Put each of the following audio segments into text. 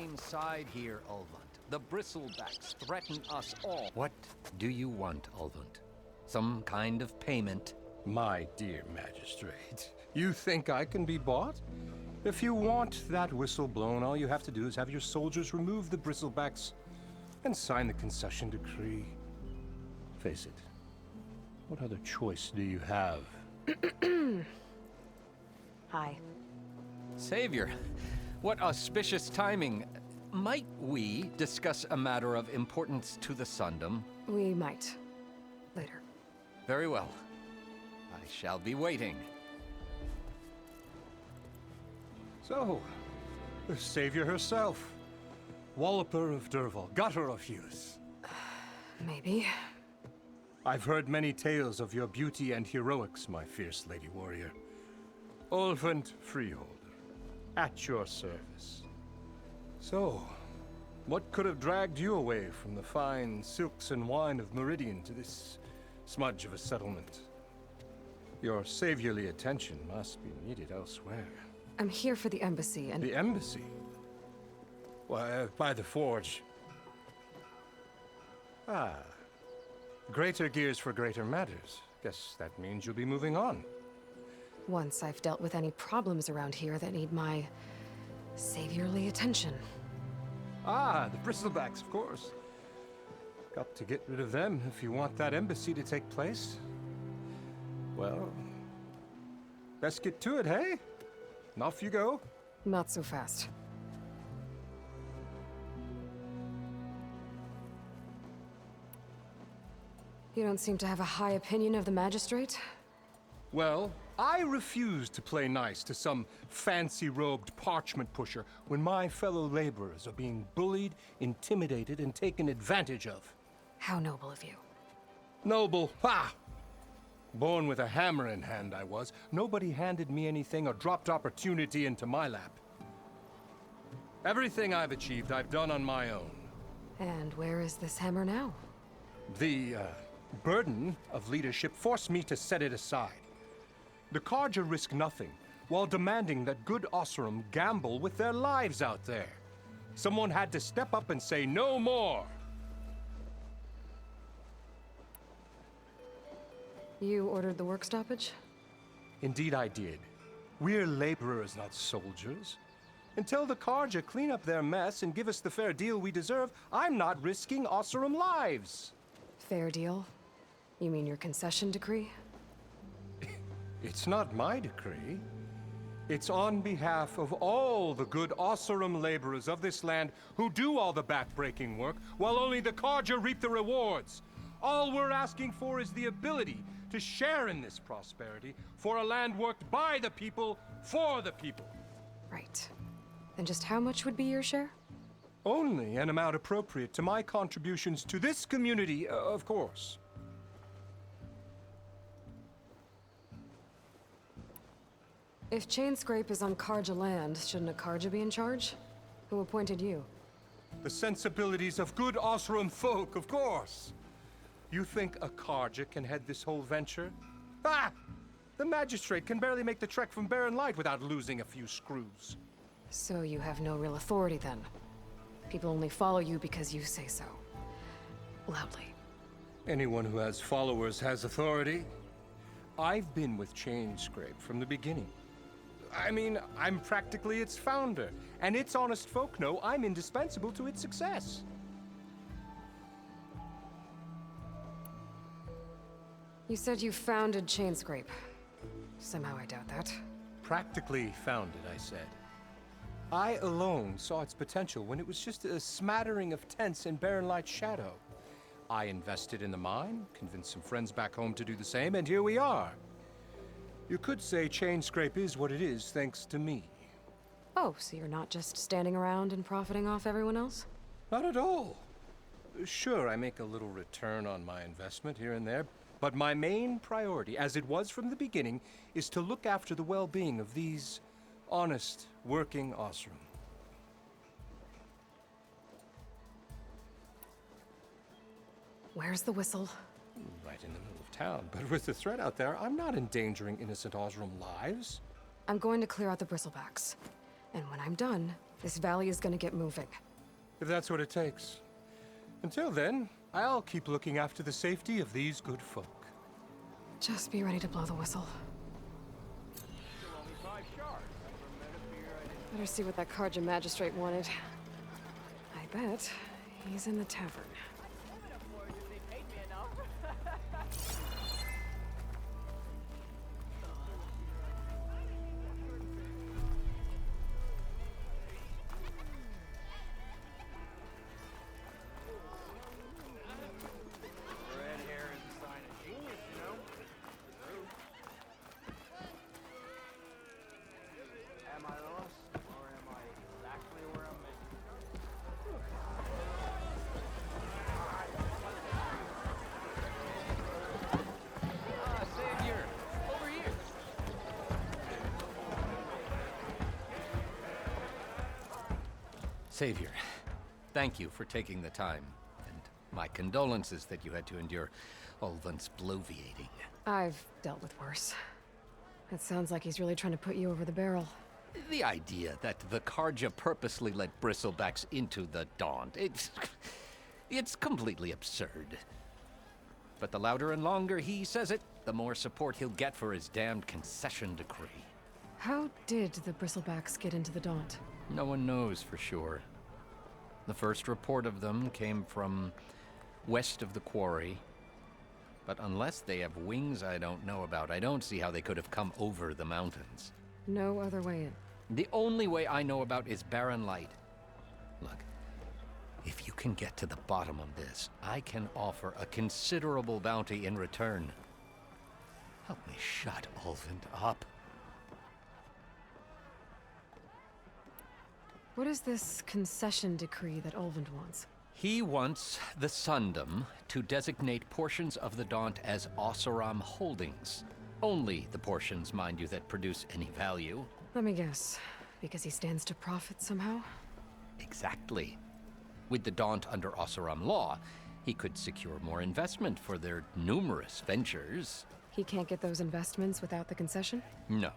same side here, Ulvund. The Bristlebacks threaten us all. What do you want, Ulvund? Some kind of payment? My dear magistrate, you think I can be bought? If you want that whistle blown, all you have to do is have your soldiers remove the Bristlebacks and sign the concession decree. Face it, what other choice do you have? Hi. Savior, what auspicious timing. Might we discuss a matter of importance to the Sundom? We might. Later. Very well. I shall be waiting. So, the savior herself. Walloper of Derval, gutter of youth. Maybe. I've heard many tales of your beauty and heroics, my fierce lady warrior. Ulvund Freeholder, at your service. So, what could have dragged you away from the fine silks and wine of Meridian to this smudge of a settlement? Your saviorly attention must be needed elsewhere. I'm here for the embassy and... The embassy? Why, by the forge. Ah. Greater gears for greater matters. Guess that means you'll be moving on. Once I've dealt with any problems around here that need my... saviorly attention. Ah, the Bristlebacks, of course. Got to get rid of them if you want that embassy to take place. Well, let's get to it, hey? And off you go. Not so fast. You don't seem to have a high opinion of the magistrate? Well, I refuse to play nice to some fancy-robed parchment pusher when my fellow laborers are being bullied, intimidated, and taken advantage of. How noble of you. Noble, ha! Born with a hammer in hand, I was. Nobody handed me anything or dropped opportunity into my lap. Everything I've achieved, I've done on my own. And where is this hammer now? The, burden of leadership forced me to set it aside. The Carja risk nothing, while demanding that good Oseram gamble with their lives out there. Someone had to step up and say no more! You ordered the work stoppage? Indeed I did. We're laborers, not soldiers. Until the Carja clean up their mess and give us the fair deal we deserve, I'm not risking Oseram lives. Fair deal? You mean your concession decree? It's not my decree. It's on behalf of all the good Oseram laborers of this land who do all the backbreaking work, while only the Carja reap the rewards. All we're asking for is the ability to share in this prosperity for a land worked by the people, for the people. Right. Then just how much would be your share? Only an amount appropriate to my contributions to this community, of course. If Chainscrape is on Carja land, shouldn't a Carja be in charge? Who appointed you? The sensibilities of good Oseram folk, of course. You think a Carja can head this whole venture? Ah! The magistrate can barely make the trek from Barren Light without losing a few screws. So you have no real authority then? People only follow you because you say so. Loudly. Anyone who has followers has authority. I've been with Chainscrape from the beginning. I mean, I'm practically its founder, and its honest folk know I'm indispensable to its success. You said you founded Chainscrape. Somehow I doubt that. Practically founded, I said. I alone saw its potential when it was just a smattering of tents in Barren Light's shadow. I invested in the mine, convinced some friends back home to do the same, and here we are. You could say Chainscrape is what it is thanks to me. Oh, so you're not just standing around and profiting off everyone else? Not at all. Sure, I make a little return on my investment here and there, but my main priority, as it was from the beginning, is to look after the well-being of these honest, working Oseram. Where's the whistle? Right in the middle of town, but with the threat out there, I'm not endangering innocent Oseram lives. I'm going to clear out the Bristlebacks. And when I'm done, This valley is gonna get moving. If that's what it takes. Until then, I'll keep looking after the safety of these good folk. Just be ready to blow the whistle. Better see what that Carja magistrate wanted. I bet he's in the tavern. Savior, over here. Savior, thank you for taking the time, and my condolences that you had to endure Ulvund's bloviating. I've dealt with worse. It sounds like he's really trying to put you over the barrel. The idea that the Carja purposely let Bristlebacks into the Daunt, it's completely absurd. But the louder and longer he says it, the more support he'll get for his damned concession decree. How did the Bristlebacks get into the Daunt? No one knows for sure. The first report of them came from west of the quarry. But unless they have wings I don't know about, I don't see how they could have come over the mountains. No other way in. The only way I know about is Barren Light. Look, if you can get to the bottom of this, I can offer a considerable bounty in return. Help me shut Ulvund up. What is this concession decree that Ulvund wants? He wants the Sundom to designate portions of the Daunt as Oseram holdings. Only the portions, mind you, that produce any value. Let me guess. Because he stands to profit somehow? Exactly. With the Daunt under Oseram law, he could secure more investment for their numerous ventures. He can't get those investments without the concession? No.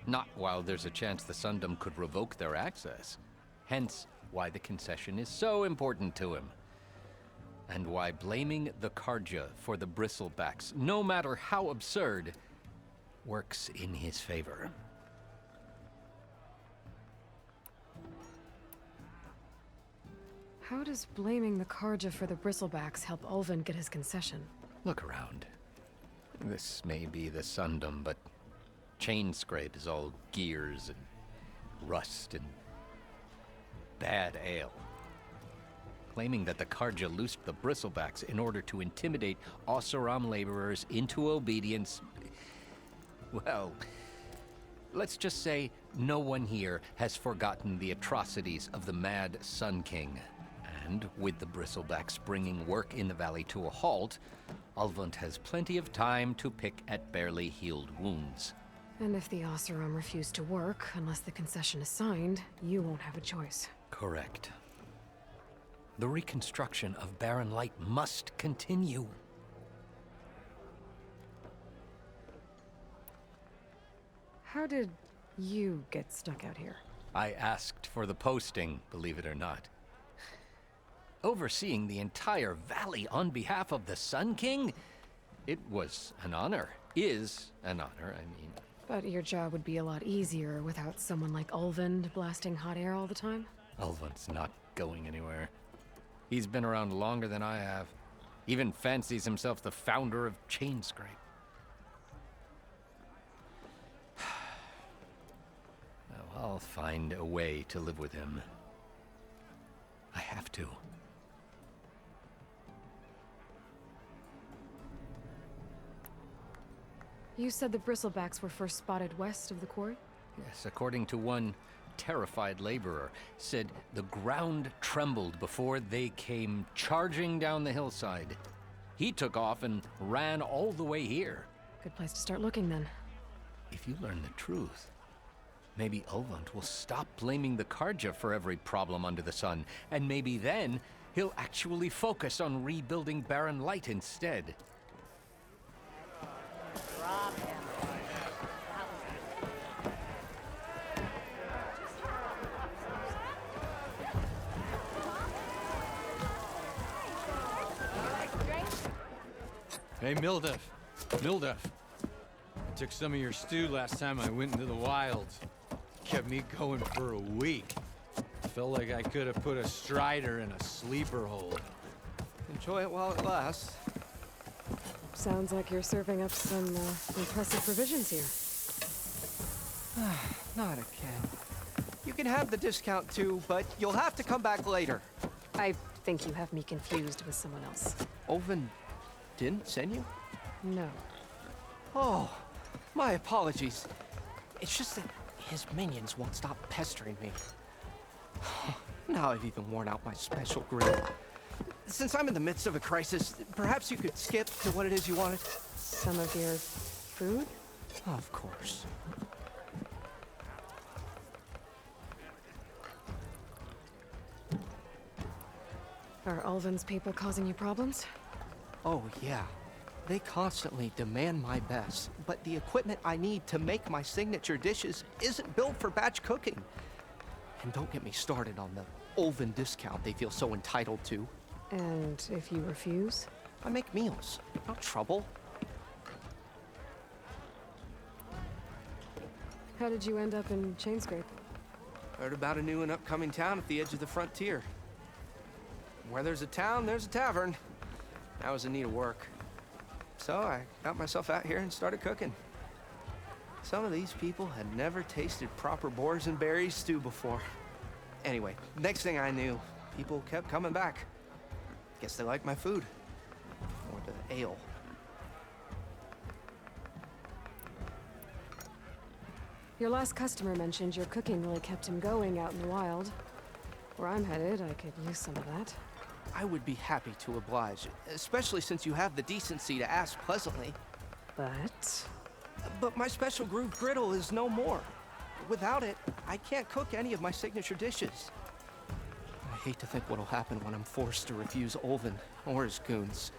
Not while there's a chance the Sundom could revoke their access. Hence, why the concession is so important to him. And why blaming the Carja for the Bristlebacks, no matter how absurd, works in his favor. How does blaming the Carja for the Bristlebacks help Ulvund get his concession? Look around. This may be the Sundom, but Chainscrape is all gears and rust and bad ale. Claiming that the Carja loosed the Bristlebacks in order to intimidate Oseram laborers into obedience. Well, let's just say no one here has forgotten the atrocities of the Mad Sun King. And with the Bristlebacks bringing work in the valley to a halt, Ulvund has plenty of time to pick at barely healed wounds. And if the Oseram refuse to work, unless the concession is signed, you won't have a choice. Correct. The reconstruction of Barren Light must continue. How did you get stuck out here? I asked for the posting, believe it or not. Overseeing the entire valley on behalf of the Sun King? It was an honor. Is an honor, I mean. But your job would be a lot easier without someone like Ulvund blasting hot air all the time? Ulvund's not going anywhere. He's been around longer than I have. Even fancies himself the founder of Chainscrape. Well, I'll find a way to live with him. I have to. You said the Bristlebacks were first spotted west of the quarry? Yes, according to one terrified laborer, said the ground trembled before they came charging down the hillside. He took off and ran all the way here. Good place to start looking then. If you learn the truth, maybe Ulvund will stop blaming the Carja for every problem under the sun, and maybe then he'll actually focus on rebuilding Barren Light instead. Hey, Mildef. Mildef. I took some of your stew last time I went into the wilds. Kept me going for a week. Felt like I could have put a strider in a sleeper hold. Enjoy it while it lasts. Sounds like you're serving up some impressive provisions here. Not again. You can have the discount too, but you'll have to come back later. I think you have me confused with someone else. Olvin didn't send you? No. Oh, my apologies. It's just that his minions won't stop pestering me. Now I've even worn out my special grill. Since I'm in the midst of a crisis, perhaps you could skip to what it is you wanted? Some of your food? Of course. Are Ulvin's people causing you problems? Oh, yeah. They constantly demand my best, but the equipment I need to make my signature dishes isn't built for batch cooking. And don't get me started on the Ulvin discount they feel so entitled to. And if you refuse? I make meals, no trouble. How did you end up in Chainscrape? Heard about a new and upcoming town at the edge of the frontier. Where there's a town, there's a tavern. I was in need of work. So I got myself out here and started cooking. Some of these people had never tasted proper boars and berries stew before. Anyway, next thing I knew, people kept coming back. Guess they liked my food. Or the ale. Your last customer mentioned your cooking really kept him going out in the wild. Where I'm headed, I could use some of that. I would be happy to oblige, especially since you have the decency to ask pleasantly. But my special groove griddle is no more. Without it, I can't cook any of my signature dishes. I hate to think what'll happen when I'm forced to refuse Olvin or his goons.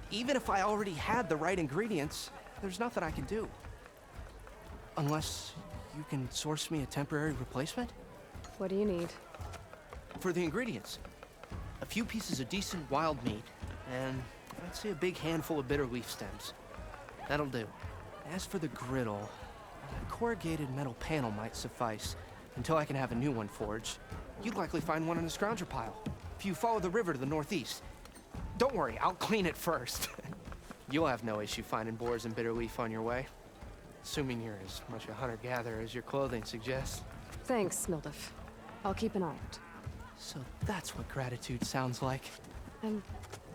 Even if I already had the right ingredients, there's nothing I can do. Unless you can source me a temporary replacement? What do you need? For the ingredients, a few pieces of decent wild meat, and I'd say a big handful of bitter leaf stems. That'll do. As for the griddle, a corrugated metal panel might suffice until I can have a new one forged. You'd likely find one in a scrounger pile, if you follow the river to the northeast. Don't worry, I'll clean it first. You'll have no issue finding boars and bitter leaf on your way. Assuming you're as much a hunter-gatherer as your clothing suggests. Thanks, Mildef. I'll keep an eye out. So that's what gratitude sounds like. And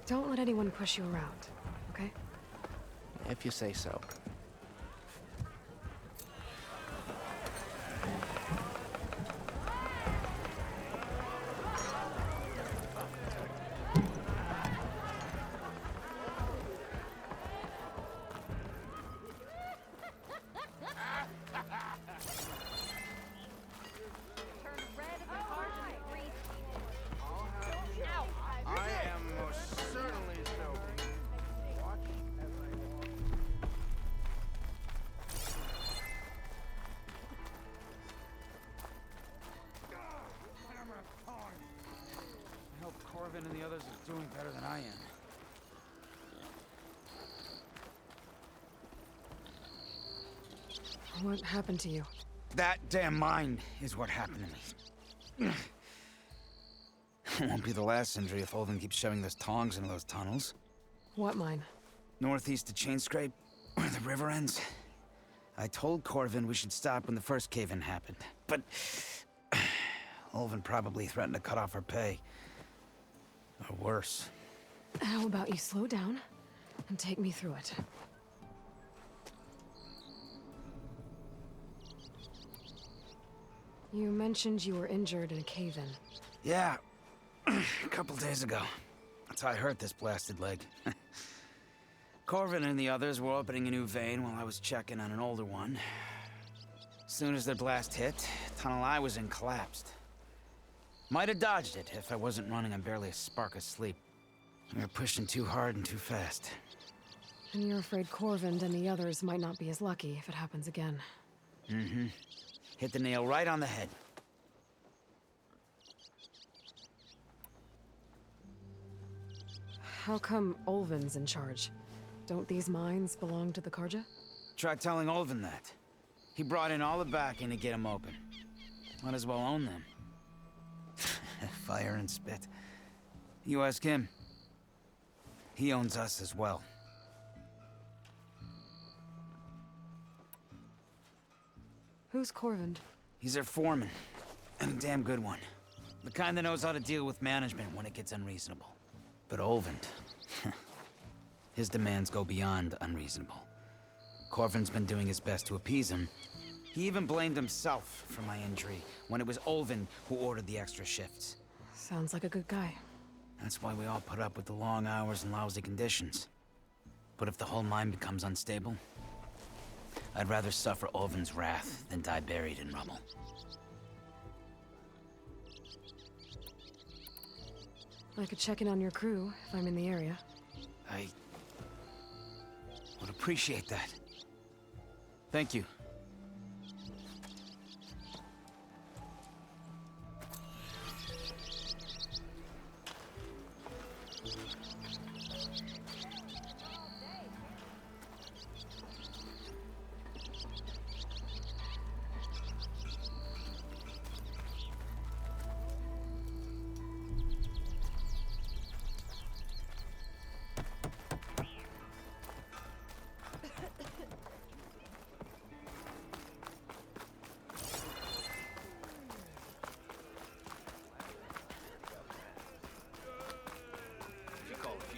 don't let anyone push you around, okay? If you say so. Corvin and the others are doing better than I am. What happened to you? That damn mine is what happened to me. It won't be the last injury if Olvin keeps shoving those tongs into those tunnels. What mine? Northeast of Chainscrape, where the river ends. I told Corvin we should stop when the first cave-in happened, but Olvin probably threatened to cut off our pay. Or worse. How about you slow down and take me through it? You mentioned you were injured in a cave-in. Yeah, a couple days ago. That's how I hurt this blasted leg. Corvin and the others were opening a new vein while I was checking on an older one. As soon as their blast hit, the tunnel I was in collapsed. Might have dodged it if I wasn't running on barely a spark of sleep. We were pushing too hard and too fast. And you're afraid Corvin and the others might not be as lucky if it happens again. Mm-hmm. Hit the nail right on the head. How come Olvin's in charge? Don't these mines belong to the Karja? Try telling Olvin that. He brought in all the backing to get them open. Might as well own them. Fire and spit. You ask him. He owns us as well. Who's Corvind? He's their foreman. And a damn good one. The kind that knows how to deal with management when it gets unreasonable. But Olvin... his demands go beyond unreasonable. Corvin's been doing his best to appease him. He even blamed himself for my injury, when it was Olvin who ordered the extra shifts. Sounds like a good guy. That's why we all put up with the long hours and lousy conditions. But if the whole mine becomes unstable, I'd rather suffer Olvin's wrath than die buried in rubble. I could check in on your crew if I'm in the area. I would appreciate that. Thank you.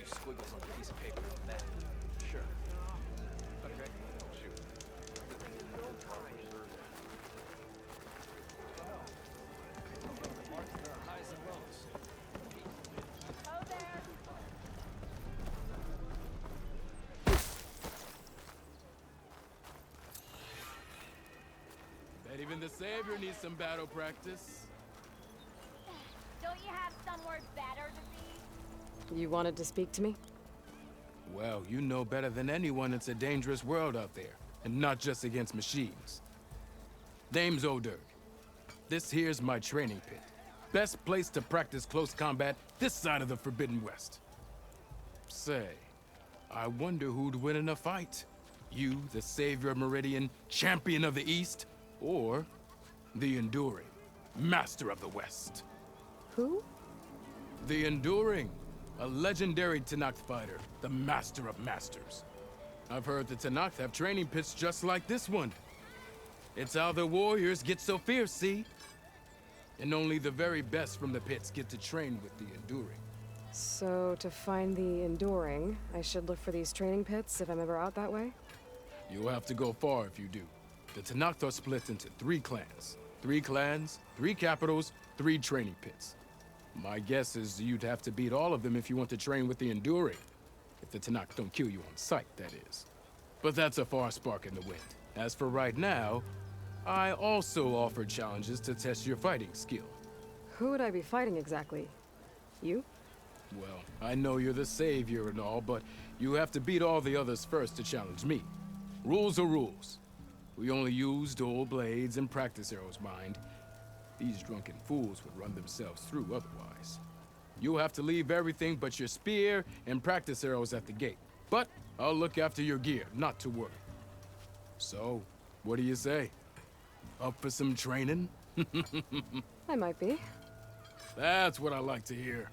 Squiggles on a piece of paper on that. Sure. Okay. Shoot. Highs and lows. Oh, there. Bet even the Savior needs some battle practice. Don't you have somewhere better to be? You wanted to speak to me? Well, you know better than anyone it's a dangerous world out there, and not just against machines. Name's O'Dirk. This here's my training pit. Best place to practice close combat this side of the Forbidden West. Say, I wonder who'd win in a fight. You, the Savior of Meridian, Champion of the East, or the Enduring, Master of the West. Who? The Enduring, a legendary Tenakth fighter, the Master of Masters. I've heard the Tenakth have training pits just like this one. It's how the warriors get so fierce, see? And only the very best from the pits get to train with the Enduring. So, to find the Enduring, I should look for these training pits if I'm ever out that way? You'll have to go far if you do. The Tenakth are split into 3 clans. 3 clans, 3 capitals, 3 training pits. My guess is you'd have to beat all of them if you want to train with the Enduring. If the Tenakth don't kill you on sight, that is. But that's a far spark in the wind. As for right now, I also offer challenges to test your fighting skill. Who would I be fighting exactly? You? Well, I know you're the Savior and all, but you have to beat all the others first to challenge me. Rules are rules. We only use dual blades and practice arrows, mind. These drunken fools would run themselves through otherwise. You'll have to leave everything but your spear and practice arrows at the gate. But I'll look after your gear, not to worry. So, what do you say? Up for some training? I might be. That's what I like to hear.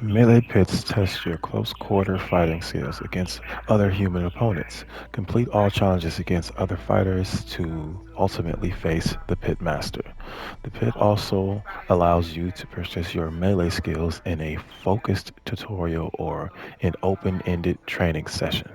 Melee pits test your close-quarter fighting skills against other human opponents. Complete all challenges against other fighters to ultimately face the pit master. The pit also allows you to practice your melee skills in a focused tutorial or an open-ended training session.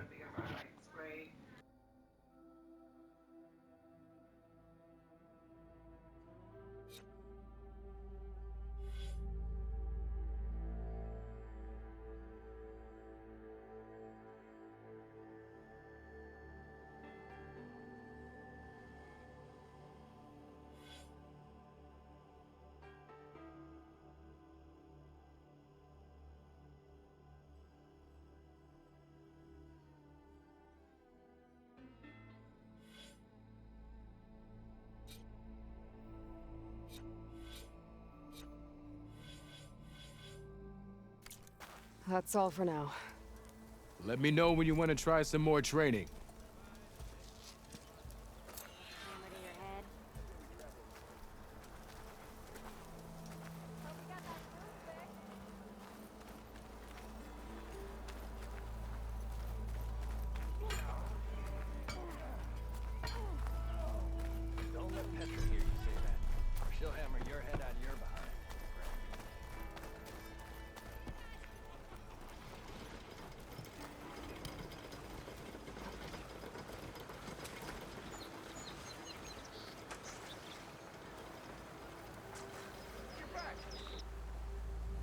That's all for now. Let me know when you want to try some more training.